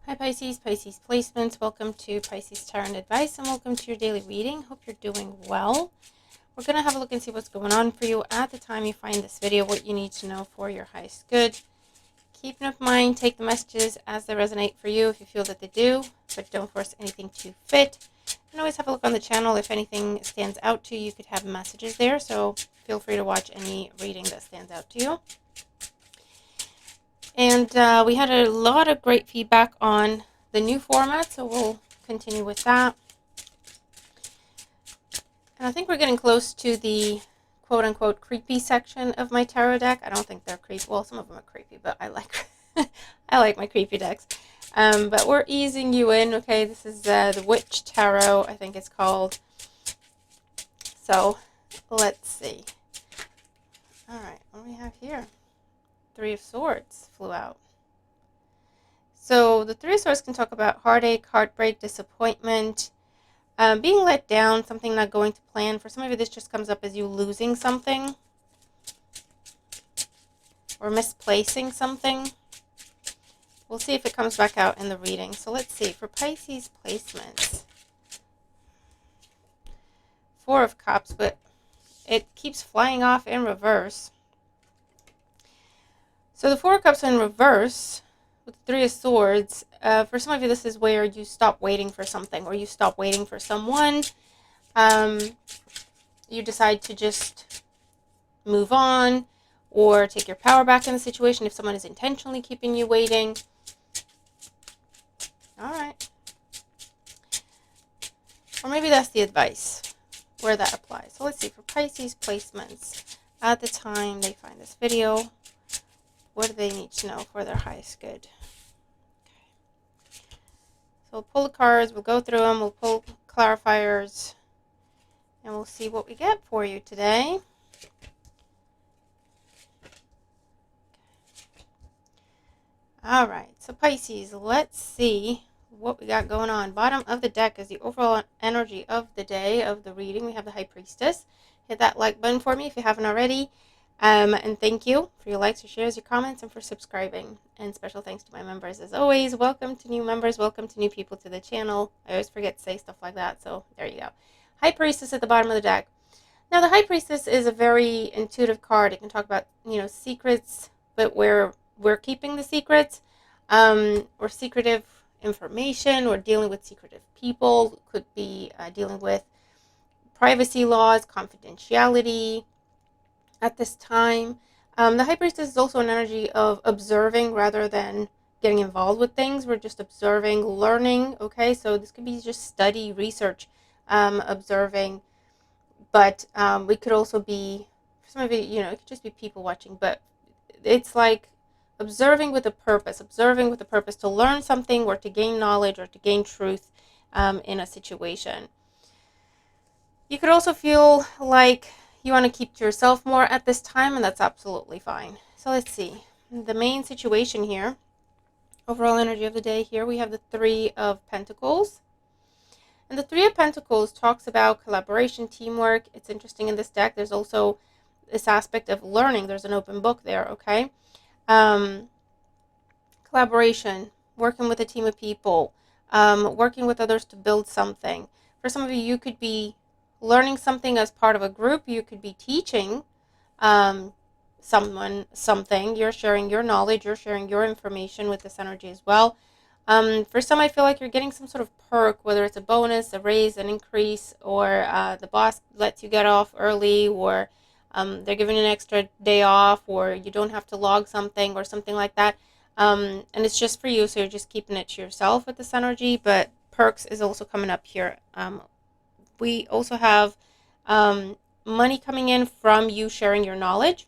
Hi Pisces, Pisces placements. Welcome to Pisces Tarot and Advice and welcome to your daily reading. Hope you're doing well. We're going to have a look and see what's going on for you at the time you find this video, what you need to know for your highest good. Keep an open mind, take the messages as they resonate for you if you feel that they do, but don't force anything to fit. And always have a look on the channel. If anything stands out to you, you could have messages there, so feel free to watch any reading that stands out to you. And we had a lot of great feedback on the new format, so we'll continue with that. And I think we're getting close to the quote-unquote creepy section of my tarot deck. I don't think they're creepy. Well, some of them are creepy, but I like I like my creepy decks. But we're easing you in, okay? This is the Witch Tarot, I think it's called. So let's see. All right, what do we have here? Three of Swords flew out. So the Three of Swords can talk about heartache, heartbreak, disappointment, being let down, something not going to plan. For some of you, this just comes up as you losing something or misplacing something. We'll see if it comes back out in the reading. So let's see. For Pisces placements, Four of Cups, but it keeps flying off in reverse. So the Four of Cups in reverse with the Three of Swords, for some of you, this is where you stop waiting for something or you stop waiting for someone. You decide to just move on or take your power back in the situation if someone is intentionally keeping you waiting. All right. Or maybe that's the advice where that applies. So let's see, for Pisces placements, at the time they find this video, what do they need to know for their highest good? Okay. So we'll pull the cards, we'll go through them, we'll pull clarifiers, and we'll see what we get for you today. All right, so Pisces, let's see what we got going on. Bottom of the deck is the overall energy of the day of the reading. We have the High Priestess. Hit that like button for me if you haven't already. And thank you for your likes, your shares, your comments, and for subscribing. And special thanks to my members as always. Welcome to new members. Welcome to new people to the channel. I always forget to say stuff like that, so there you go. High Priestess at the bottom of the deck. Now, the High Priestess is a very intuitive card. It can talk about, secrets, but where we're keeping the secrets, or secretive information, or dealing with secretive people. Could be dealing with privacy laws, confidentiality at this time. The High Priestess is also an energy of observing rather than getting involved with things. We're just observing, learning, okay? So this could be just study, research, observing, but we could also be, for some of you, it could just be people watching, but it's like observing with a purpose to learn something or to gain knowledge or to gain truth in a situation. You could also feel like you want to keep to yourself more at this time, and that's absolutely fine. So let's see. The main situation here, overall energy of the day here, we have the Three of Pentacles. And the Three of Pentacles talks about collaboration, teamwork. It's interesting in this deck. There's also this aspect of learning. There's an open book there, okay? Collaboration, working with a team of people, working with others to build something. For some of you, you could be learning something as part of a group. You could be teaching someone something. You're sharing your knowledge. You're sharing your information with this energy as well. For some, I feel like you're getting some sort of perk, whether it's a bonus, a raise, an increase, or the boss lets you get off early, or they're giving you an extra day off, or you don't have to log something or something like that. And it's just for you, so you're just keeping it to yourself with this energy, but perks is also coming up here. We also have money coming in from you sharing your knowledge,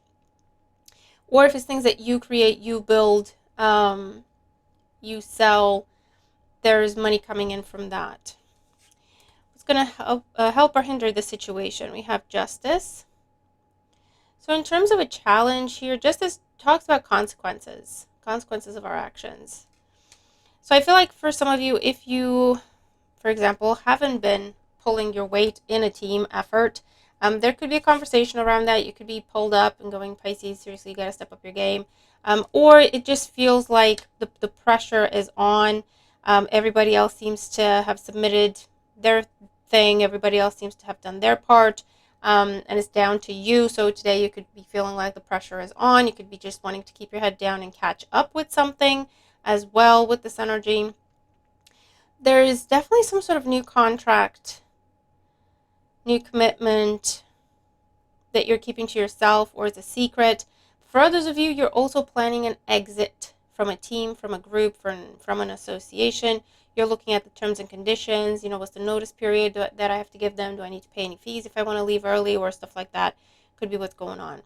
or if it's things that you create, you build, you sell, there's money coming in from that. What's going to help or hinder the situation? We have Justice. So in terms of a challenge here, Justice talks about consequences of our actions. So I feel like for some of you, if you, for example, haven't been pulling your weight in a team effort, there could be a conversation around that. You could be pulled up and going, Pisces, seriously, you got to step up your game. Or it just feels like the pressure is on. Everybody else seems to have submitted their thing. Everybody else seems to have done their part. And it's down to you. So today you could be feeling like the pressure is on. You could be just wanting to keep your head down and catch up with something as well with this energy. There is definitely some sort of new contract, new commitment that you're keeping to yourself or as a secret. For others of you, you're also planning an exit from a team, from a group, from an association. You're looking at the terms and conditions. What's the notice period that I have to give them? Do I need to pay any fees if I want to leave early or stuff like that? Could be what's going on.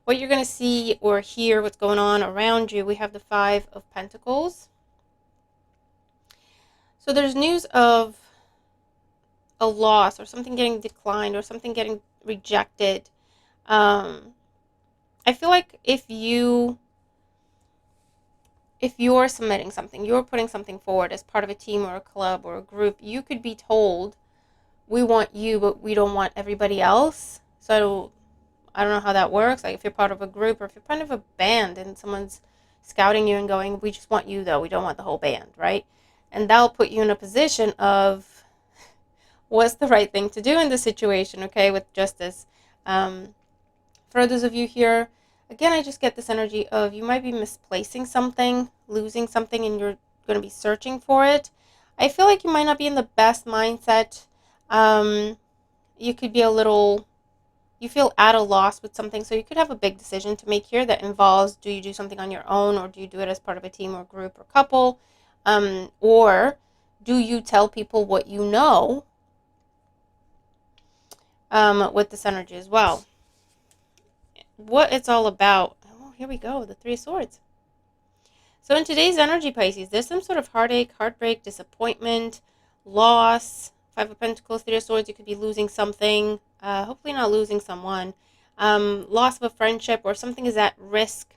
What you're going to see or hear what's going on around you, we have the Five of Pentacles. So there's news of a loss or something getting declined or something getting rejected. I feel like if you're submitting something, you're putting something forward as part of a team or a club or a group, you could be told, we want you, but we don't want everybody else. So I don't know how that works. Like if you're part of a group or if you're part of a band and someone's scouting you and going, we just want you though, we don't want the whole band, right? And that'll put you in a position of what's the right thing to do in this situation, okay, with justice. For those of you here, again, I just get this energy of you might be misplacing something, losing something, and you're going to be searching for it. I feel like you might not be in the best mindset. You could be you feel at a loss with something, so you could have a big decision to make here that involves, do you do something on your own, or do you do it as part of a team or group or couple? Or do you tell people what you know with this energy as well? What it's all about. Oh, here we go, the Three of Swords. So in today's energy, Pisces, there's some sort of heartache, heartbreak, disappointment, loss. Five of Pentacles, Three of Swords, you could be losing something, hopefully not losing someone. Loss of a friendship or something is at risk,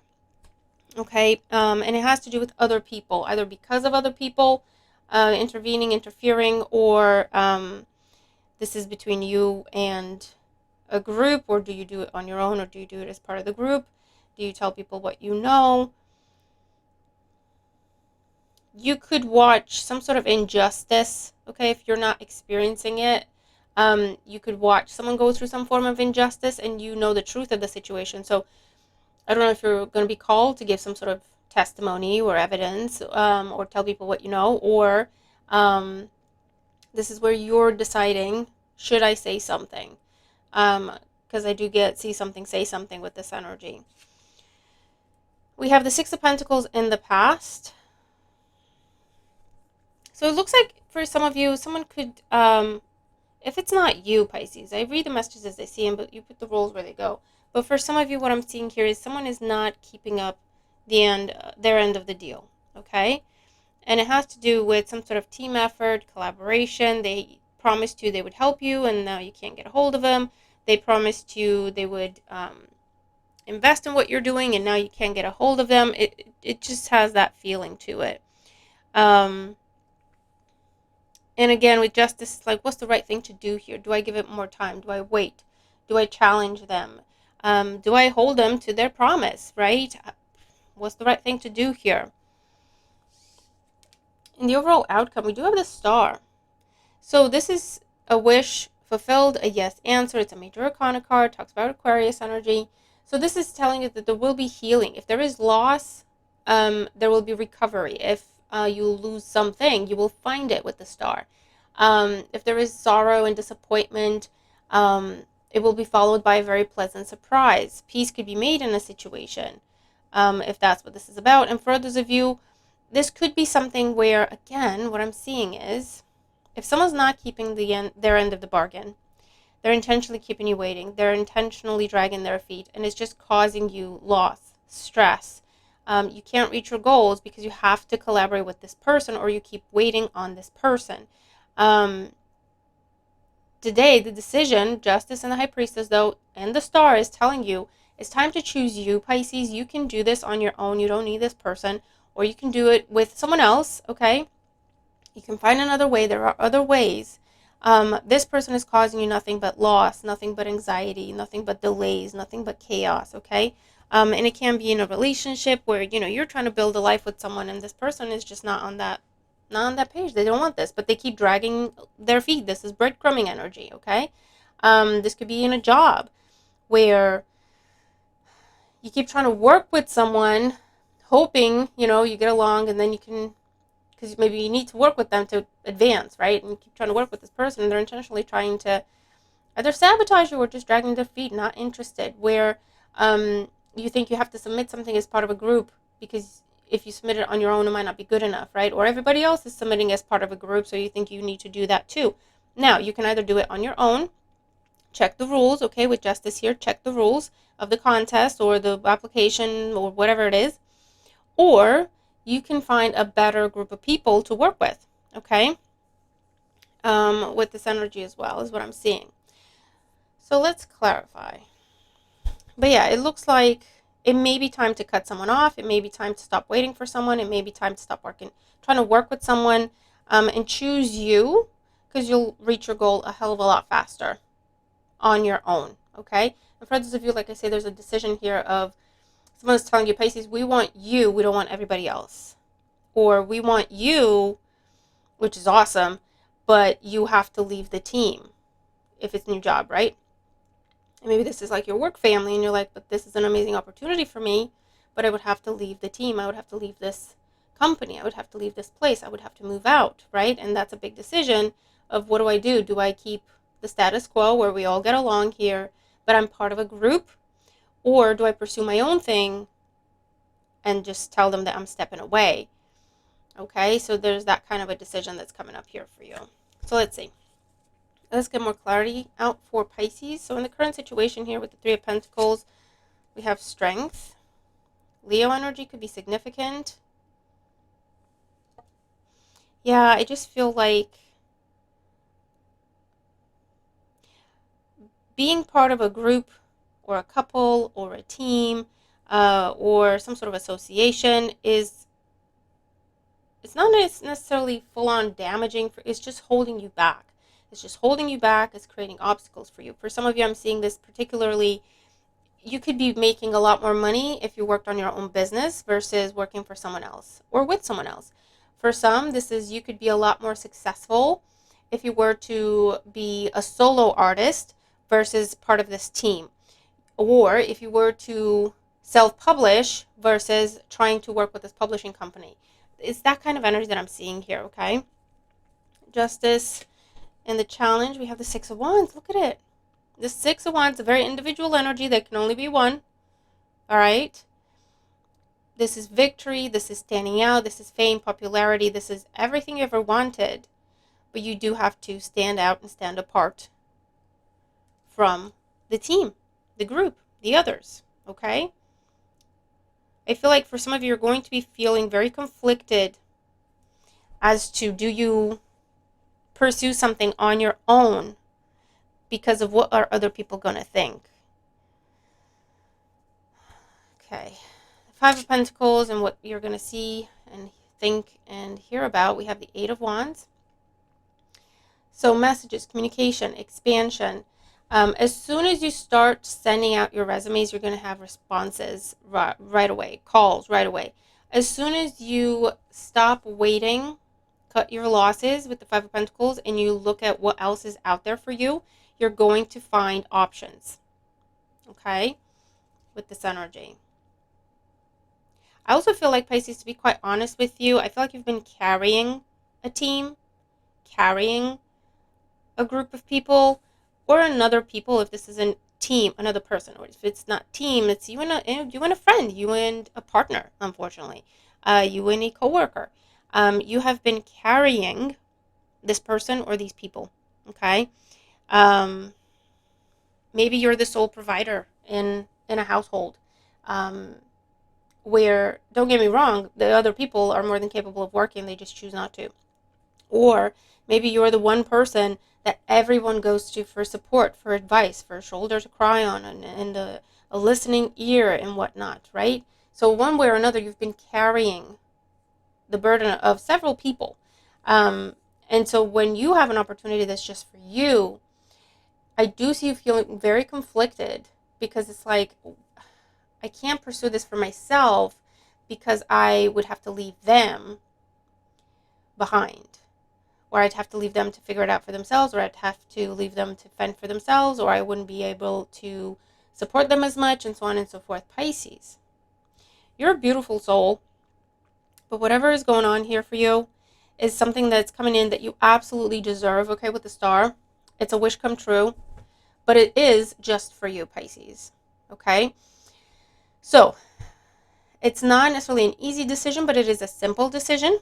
okay? And it has to do with other people, either because of other people interfering, or this is between you and a group, or do you do it on your own, or do you do it as part of the group? Do you tell people what you know? You could watch some sort of injustice, okay, if you're not experiencing it. You could watch someone go through some form of injustice and you know the truth of the situation. So I don't know if you're going to be called to give some sort of testimony or evidence, or tell people what you know, or this is where you're deciding, should I say something? Because I do see something, say something with this energy. We have the Six of Pentacles in the past. So it looks like for some of you, someone could, if it's not you, Pisces, I read the messages as I see them, but you put the rules where they go. But for some of you, what I'm seeing here is someone is not keeping up their end of the deal, okay? And it has to do with some sort of team effort, collaboration. They promised you they would help you, and now you can't get a hold of them. They promised you they would invest in what you're doing, and now you can't get a hold of them. It just has that feeling to it. And again, with justice, it's like, what's the right thing to do here? Do I give it more time? Do I wait? Do I challenge them? Do I hold them to their promise, right? What's the right thing to do here? In the overall outcome, we do have the Star. So this is a wish fulfilled, a yes answer. It's a major arcana card, talks about Aquarius energy. So this is telling you that there will be healing. If there is loss, there will be recovery. If you lose something, you will find it with the Star. If there is sorrow and disappointment, it will be followed by a very pleasant surprise. Peace could be made in a situation, if that's what this is about. And for others of you, this could be something where, again, what I'm seeing is, if someone's not keeping their end of the bargain, they're intentionally keeping you waiting, they're intentionally dragging their feet, and it's just causing you loss, stress. You can't reach your goals because you have to collaborate with this person, or you keep waiting on this person. Today, the decision, Justice and the High Priestess, though, and the Star is telling you, it's time to choose you, Pisces. You can do this on your own. You don't need this person, or you can do it with someone else, okay? You can find another way. There are other ways. This person is causing you nothing but loss, nothing but anxiety, nothing but delays, nothing but chaos, okay? And it can be in a relationship where, you're trying to build a life with someone and this person is just not on that not on that page. They don't want this, but they keep dragging their feet. This is breadcrumbing energy, okay? This could be in a job where you keep trying to work with someone, hoping, you get along, and then you can, because maybe you need to work with them to advance, right? And you keep trying to work with this person, and they're intentionally trying to either sabotage you or just dragging their feet, not interested, where you think you have to submit something as part of a group because if you submit it on your own, it might not be good enough, right? Or everybody else is submitting as part of a group, so you think you need to do that too. Now, you can either do it on your own, check the rules, okay, with Justice here, check the rules of the contest or the application or whatever it is, or you can find a better group of people to work with, okay, with this energy as well, is what I'm seeing. So let's clarify. But yeah, it looks like it may be time to cut someone off. It may be time to stop waiting for someone. It may be time to stop trying to work with someone, and choose you, because you'll reach your goal a hell of a lot faster on your own, okay? And for those of you, like I say, there's a decision here of someone's telling you, Pisces, we want you, we don't want everybody else. Or we want you, which is awesome, but you have to leave the team if it's a new job, right? And maybe this is like your work family and you're like, but this is an amazing opportunity for me, but I would have to leave the team. I would have to leave this company. I would have to leave this place. I would have to move out, right? And that's a big decision of what do I do? Do I keep the status quo where we all get along here, but I'm part of a group? Or do I pursue my own thing and just tell them that I'm stepping away? Okay, so there's that kind of a decision that's coming up here for you. So let's see. Let's get more clarity out for Pisces. So in the current situation here with the Three of Pentacles, we have strength. Leo energy could be significant. Yeah, I just feel like being part of a group or a couple or a team or some sort of association it's not necessarily full-on damaging. It's just holding you back. It's just holding you back. It's creating obstacles for you. For some of you, I'm seeing this particularly, you could be making a lot more money if you worked on your own business versus working for someone else or with someone else. For some, this is you could be a lot more successful if you were to be a solo artist versus part of this team. Or if you were to self-publish versus trying to work with this publishing company. It's that kind of energy that I'm seeing here, okay? Justice and the challenge, we have the Six of Wands. Look at it. The Six of Wands, a very individual energy that can only be one. All right? This is victory. This is standing out. This is fame, popularity. This is everything you ever wanted. But you do have to stand out and stand apart from the team, the group, the others. Okay? I feel like for some of you, you're going to be feeling very conflicted as to do you pursue something on your own because of what are other people going to think. Okay. The Five of Pentacles and what you're going to see and think and hear about. We have the Eight of Wands. So messages, communication, expansion. As soon as you start sending out your resumes, you're going to have responses right away, calls right away. As soon as you stop waiting, cut your losses with the Five of Pentacles, and you look at what else is out there for you, you're going to find options, okay, with this energy. I also feel like, Pisces, to be quite honest with you, I feel like you've been carrying a team, carrying a group of people, or another people, if this isn't team, another person, or if it's not team, it's you and a friend, you and a partner, unfortunately, you and a coworker. You have been carrying this person or these people, okay? Maybe you're the sole provider in a household, where, don't get me wrong, the other people are more than capable of working, they just choose not to. Or maybe you're the one person that everyone goes to for support, for advice, for a shoulder to cry on, and a listening ear and whatnot, right? So one way or another, you've been carrying the burden of several people. And so when you have an opportunity that's just for you, I do see you feeling very conflicted, because it's like, I can't pursue this for myself because I would have to leave them behind, or I'd have to leave them to figure it out for themselves, or I'd have to leave them to fend for themselves, or I wouldn't be able to support them as much, and so on and so forth. Pisces, you're a beautiful soul, but whatever is going on here for you is something that's coming in that you absolutely deserve, okay, with the star. It's a wish come true, but it is just for you, Pisces, okay? So, it's not necessarily an easy decision, but it is a simple decision.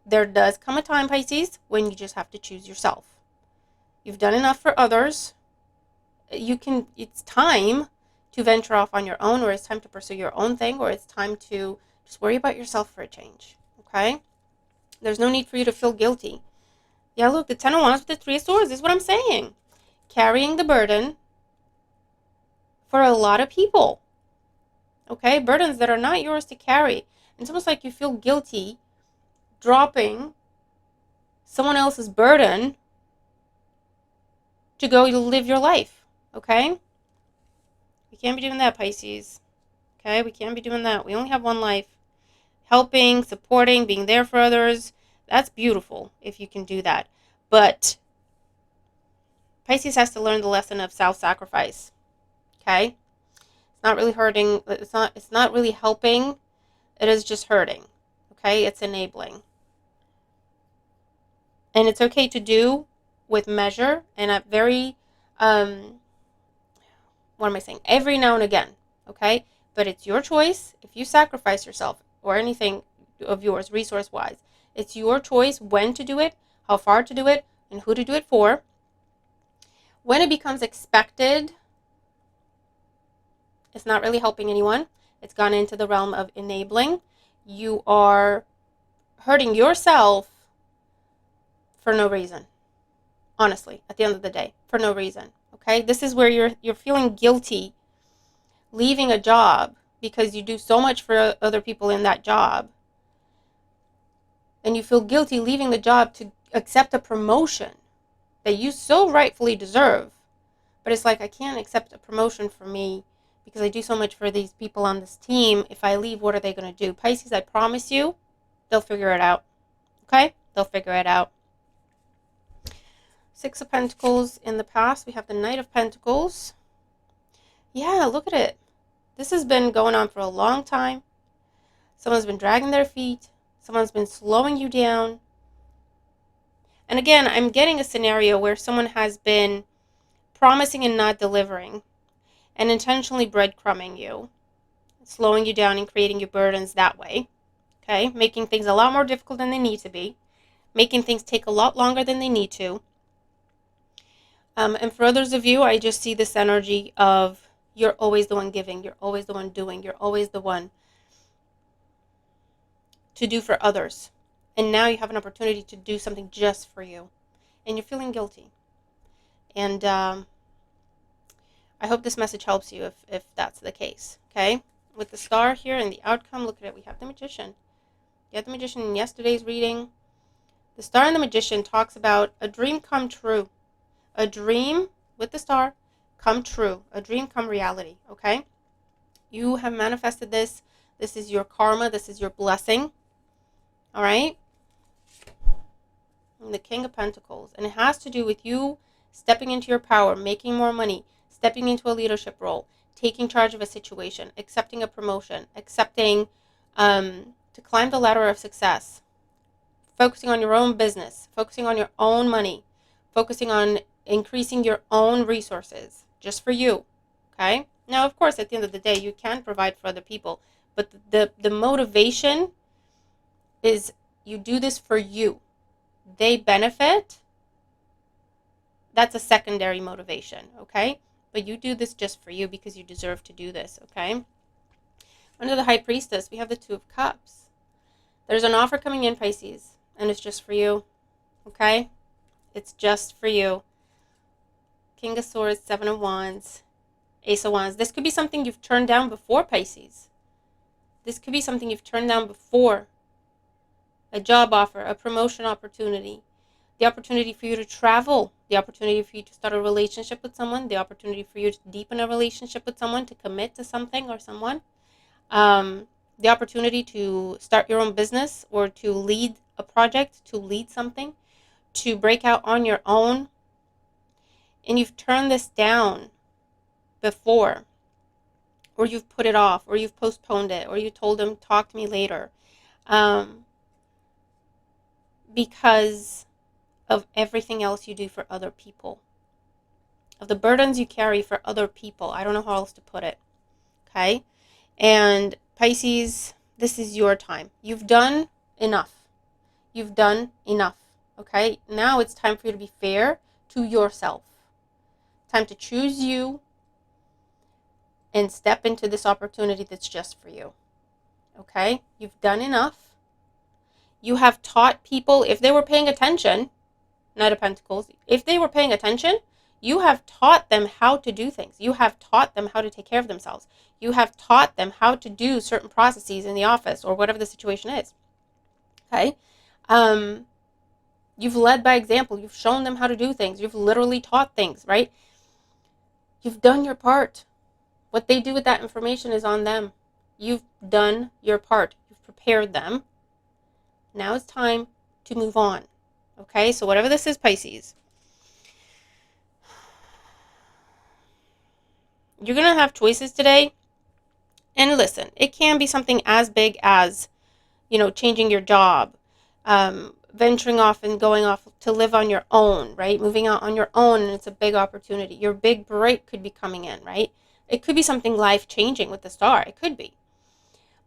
There does come a time, Pisces, when you just have to choose yourself. You've done enough for others. It's time to venture off on your own, or it's time to pursue your own thing, or it's time to just worry about yourself for a change, okay? There's no need for you to feel guilty. Yeah, look, the Ten of Wands with the Three of Swords is what I'm saying. Carrying the burden for a lot of people, okay? Burdens that are not yours to carry. It's almost like you feel guilty dropping someone else's burden to go live your life, okay? We can't be doing that, Pisces, okay? We can't be doing that. We only have one life. Helping, supporting, being there for others, that's beautiful if you can do that. But Pisces has to learn the lesson of self-sacrifice, okay? It's not really hurting. It's not really helping. It is just hurting, okay? It's enabling. And it's okay to do with measure and a very, every now and again, okay? But it's your choice. If you sacrifice yourself or anything of yours, resource-wise, it's your choice when to do it, how far to do it, and who to do it for. When it becomes expected, it's not really helping anyone. It's gone into the realm of enabling. You are hurting yourself for no reason. Honestly, at the end of the day, for no reason. Okay? This is where you're feeling guilty leaving a job because you do so much for other people in that job. And you feel guilty leaving the job to accept a promotion that you so rightfully deserve. But it's like, I can't accept a promotion for me because I do so much for these people on this team. If I leave, what are they going to do? Pisces, I promise you, they'll figure it out. Okay? They'll figure it out. Six of Pentacles in the past. We have the Knight of Pentacles. Yeah, look at it. This has been going on for a long time. Someone's been dragging their feet. Someone's been slowing you down. And again, I'm getting a scenario where someone has been promising and not delivering, and intentionally breadcrumbing you, slowing you down and creating your burdens that way, okay? Making things a lot more difficult than they need to be, making things take a lot longer than they need to. And for others of you, I just see this energy of you're always the one giving, you're always the one doing, you're always the one to do for others. And now you have an opportunity to do something just for you, and you're feeling guilty. And I hope this message helps you if that's the case, okay? With the star here and the outcome, look at it. We have the Magician. You have the Magician in yesterday's reading. The star and the Magician talks about a dream come true. A dream with the star come true. A dream come reality, okay? You have manifested this. This is your karma. This is your blessing, all right? And the King of Pentacles. And it has to do with you stepping into your power, making more money, stepping into a leadership role, taking charge of a situation, accepting a promotion, accepting to climb the ladder of success, focusing on your own business, focusing on your own money, focusing on increasing your own resources just for you, okay? Now, of course, at the end of the day, you can provide for other people, but the motivation is you do this for you. They benefit. That's a secondary motivation, okay? But you do this just for you because you deserve to do this, okay? Under the High Priestess, we have the Two of Cups. There's an offer coming in, Pisces, and it's just for you, okay? It's just for you. King of Swords, Seven of Wands, Ace of Wands. This could be something you've turned down before, Pisces. This could be something you've turned down before. A job offer, a promotion opportunity, the opportunity for you to travel, the opportunity for you to start a relationship with someone, the opportunity for you to deepen a relationship with someone, to commit to something or someone. the opportunity to start your own business or to lead a project, to lead something, to break out on your own, and you've turned this down before, or you've put it off, or you've postponed it, or you told them, talk to me later, because of everything else you do for other people, of the burdens you carry for other people. I don't know how else to put it. Okay? And Pisces, this is your time. You've done enough. You've done enough. Okay? Now it's time for you to be fair to yourself. Time to choose you and step into this opportunity that's just for you. Okay? You've done enough. You have taught people, if they were paying attention, Knight of Pentacles, if they were paying attention, you have taught them how to do things. You have taught them how to take care of themselves. You have taught them how to do certain processes in the office or whatever the situation is. Okay? You've led by example. You've shown them how to do things. You've literally taught things, right? You've done your part. What they do with that information is on them. You've done your part. You've prepared them. Now it's time to move on. Okay? So whatever this is, Pisces, you're going to have choices today. And listen, it can be something as big as, changing your job, venturing off and going off to live on your own, right? Moving out on your own, and it's a big opportunity. Your big break could be coming in, right? It could be something life-changing with the star. It could be.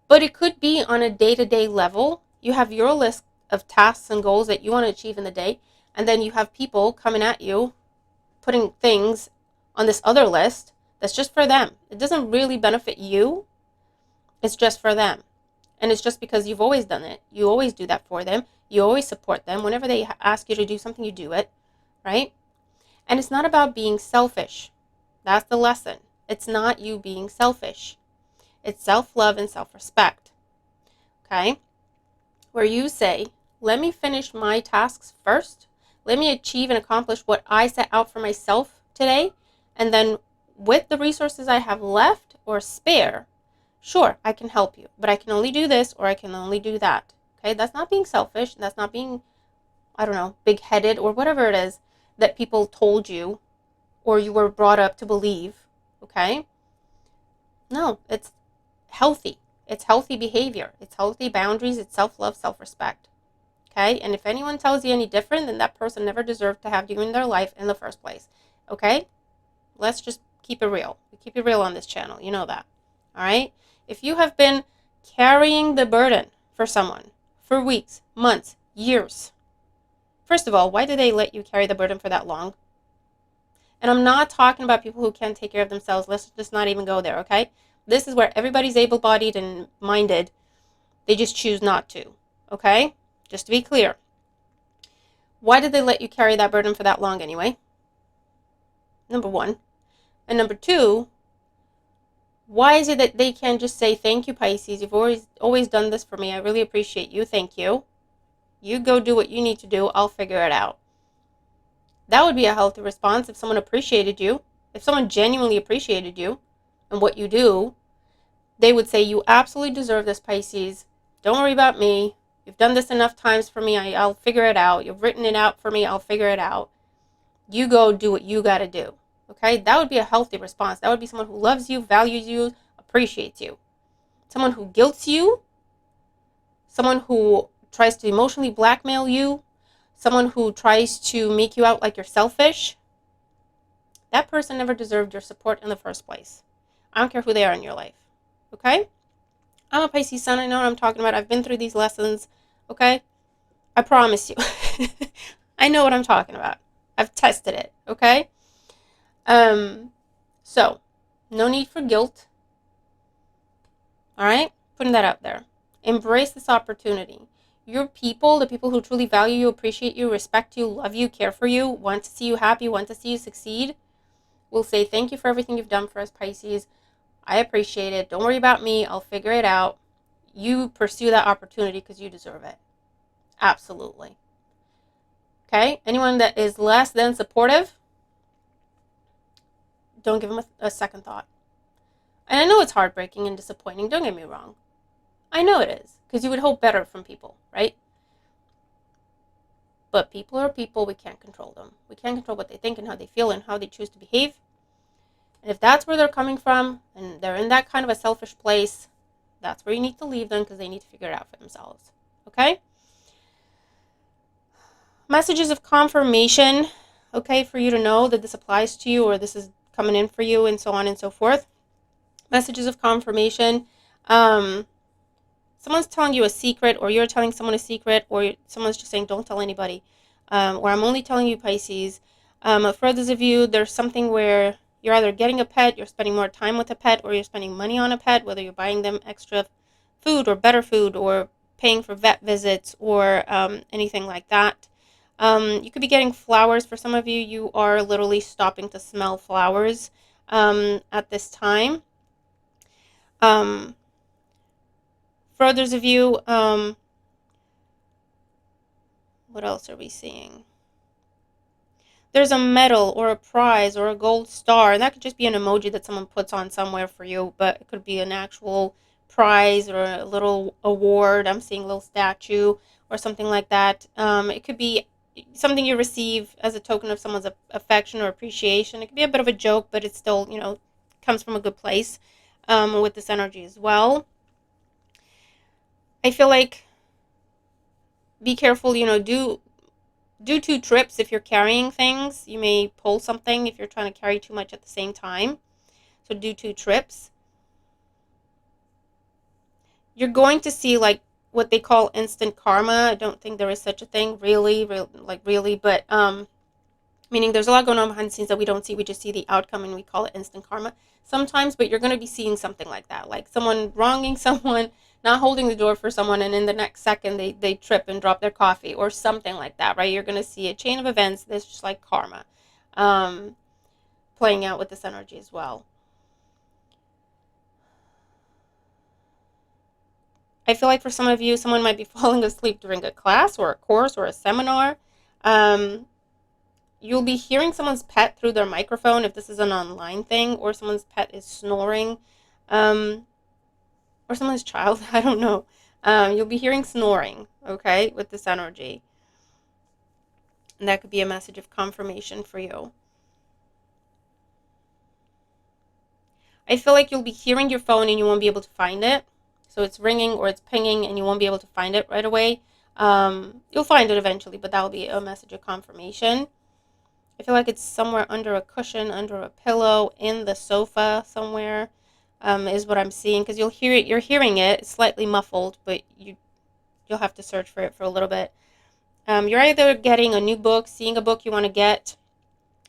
But it could be on a day-to-day level. You have your list of tasks and goals that you want to achieve in the day, and then you have people coming at you, putting things on this other list that's just for them. It doesn't really benefit you. It's just for them. And it's just because you've always done it. You always do that for them. You always support them. Whenever they ask you to do something, you do it, right? And it's not about being selfish. That's the lesson. It's not you being selfish. It's self-love and self-respect, okay? Where you say, let me finish my tasks first. Let me achieve and accomplish what I set out for myself today. And then with the resources I have left or spare, sure, I can help you, but I can only do this or I can only do that. Okay, that's not being selfish. That's not being, big-headed or whatever it is that people told you or you were brought up to believe. Okay? No, it's healthy. It's healthy behavior. It's healthy boundaries. It's self-love, self-respect. Okay? And if anyone tells you any different, then that person never deserved to have you in their life in the first place. Okay? Let's just keep it real. We keep it real on this channel. You know that. All right? If you have been carrying the burden for someone for weeks, months, years, first of all, why do they let you carry the burden for that long? And I'm not talking about people who can't take care of themselves. Let's just not even go there, okay? This is where everybody's able-bodied and minded. They just choose not to, okay? Just to be clear. Why did they let you carry that burden for that long anyway? Number one. And number two, why is it that they can't just say, thank you, Pisces, you've always done this for me, I really appreciate you, thank you. You go do what you need to do, I'll figure it out. That would be a healthy response if someone appreciated you. If someone genuinely appreciated you and what you do, they would say, you absolutely deserve this, Pisces. Don't worry about me. You've done this enough times for me, I'll figure it out. You've written it out for me, I'll figure it out. You go do what you got to do. Okay, that would be a healthy response. That would be someone who loves you, values you, appreciates you. Someone who guilts you, someone who tries to emotionally blackmail you, someone who tries to make you out like you're selfish, that person never deserved your support in the first place. I don't care who they are in your life. Okay? I'm a Pisces sun. I know what I'm talking about. I've been through these lessons. Okay? I promise you. I know what I'm talking about. I've tested it. Okay? So, no need for guilt. All right? Putting that out there. Embrace this opportunity. Your people, the people who truly value you, appreciate you, respect you, love you, care for you, want to see you happy, want to see you succeed, will say, thank you for everything you've done for us, Pisces. I appreciate it. Don't worry about me. I'll figure it out. You pursue that opportunity because you deserve it. Absolutely. Okay? Anyone that is less than supportive, don't give them a second thought. And I know it's heartbreaking and disappointing. Don't get me wrong. I know it is, because you would hope better from people, right? But people are people. We can't control them. We can't control what they think and how they feel and how they choose to behave. And if that's where they're coming from and they're in that kind of a selfish place, that's where you need to leave them, because they need to figure it out for themselves. Okay? Messages of confirmation, okay, for you to know that this applies to you or this is coming in for you, and so on and so forth. Messages of confirmation. Someone's telling you a secret, or you're telling someone a secret, or someone's just saying, don't tell anybody. Or I'm only telling you, Pisces. For those of you, there's something where you're either getting a pet, you're spending more time with a pet, or you're spending money on a pet, whether you're buying them extra food or better food, or paying for vet visits, or anything like that. You could be getting flowers. For some of you, you are literally stopping to smell flowers at this time. For others of you, what else are we seeing? There's a medal or a prize or a gold star, and that could just be an emoji that someone puts on somewhere for you, but it could be an actual prize or a little award. I'm seeing a little statue or something like that. It could be something you receive as a token of someone's affection or appreciation. It could be a bit of a joke, but it's still, comes from a good place with this energy as well. I feel like be careful, do 2 trips if you're carrying things. You may pull something if you're trying to carry too much at the same time. So do 2 trips. You're going to see like what they call instant karma. I don't think there is such a thing, really, but meaning there's a lot going on behind the scenes that we don't see. We just see the outcome and we call it instant karma sometimes, but you're going to be seeing something like that, like someone wronging someone, not holding the door for someone, and in the next second they trip and drop their coffee or something like that, right? You're going to see a chain of events that's just like karma playing out with this energy as well. I feel like for some of you, someone might be falling asleep during a class or a course or a seminar. You'll be hearing someone's pet through their microphone if this is an online thing, or someone's pet is snoring, or someone's child, I don't know. You'll be hearing snoring, okay, with this energy. And that could be a message of confirmation for you. I feel like you'll be hearing your phone and you won't be able to find it. So it's ringing or it's pinging and you won't be able to find it right away. You'll find it eventually, but that'll be a message of confirmation. I feel like it's somewhere under a cushion, under a pillow, in the sofa somewhere, is what I'm seeing. Because you'll hear it, you're hearing it. It's slightly muffled, but you'll have to search for it for a little bit. You're either getting a new book, seeing a book you want to get,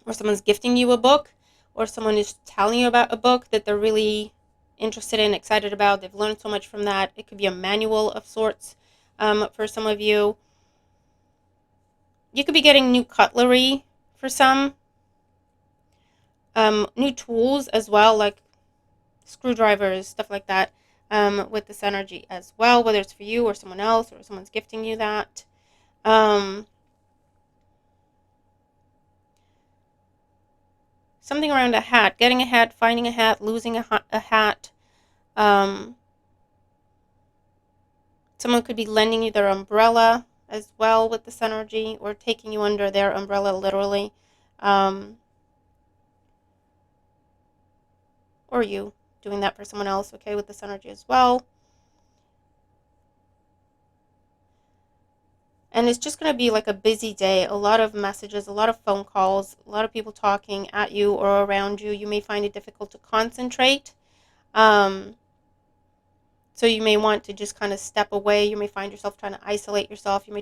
or someone's gifting you a book, or someone is telling you about a book that they're really interested in, excited about. They've learned so much from that. It could be a manual of sorts for some of you. You could be getting new cutlery for some. New tools as well, like screwdrivers, stuff like that, with this energy as well, whether it's for you or someone else or someone's gifting you that. Something around a hat, getting a hat, finding a hat, losing a hat. Someone could be lending you their umbrella as well with this energy, or taking you under their umbrella literally. Or you doing that for someone else, okay, with this energy as well. And it's just going to be like a busy day, a lot of messages, a lot of phone calls, a lot of people talking at you or around you. You may find it difficult to concentrate. So you may want to just kind of step away. You may find yourself trying to isolate yourself. You may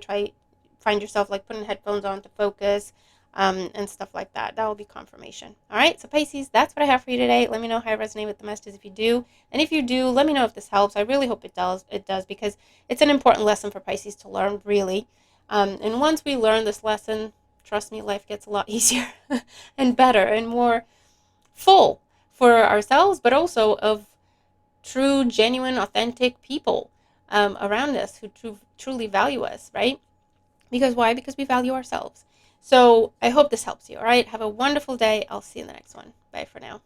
find yourself like putting headphones on to focus, and stuff like that. That will be confirmation. All right, so Pisces, that's what I have for you today. Let me know how I resonate with the messages if you do. And if you do, let me know if this helps. I really hope it does. It does, because it's an important lesson for Pisces to learn, really. And once we learn this lesson, trust me, life gets a lot easier and better and more full for ourselves, but also of true, genuine, authentic people around us who truly value us, right? Because why? Because we value ourselves. So I hope this helps you, all right? Have a wonderful day. I'll see you in the next one. Bye for now.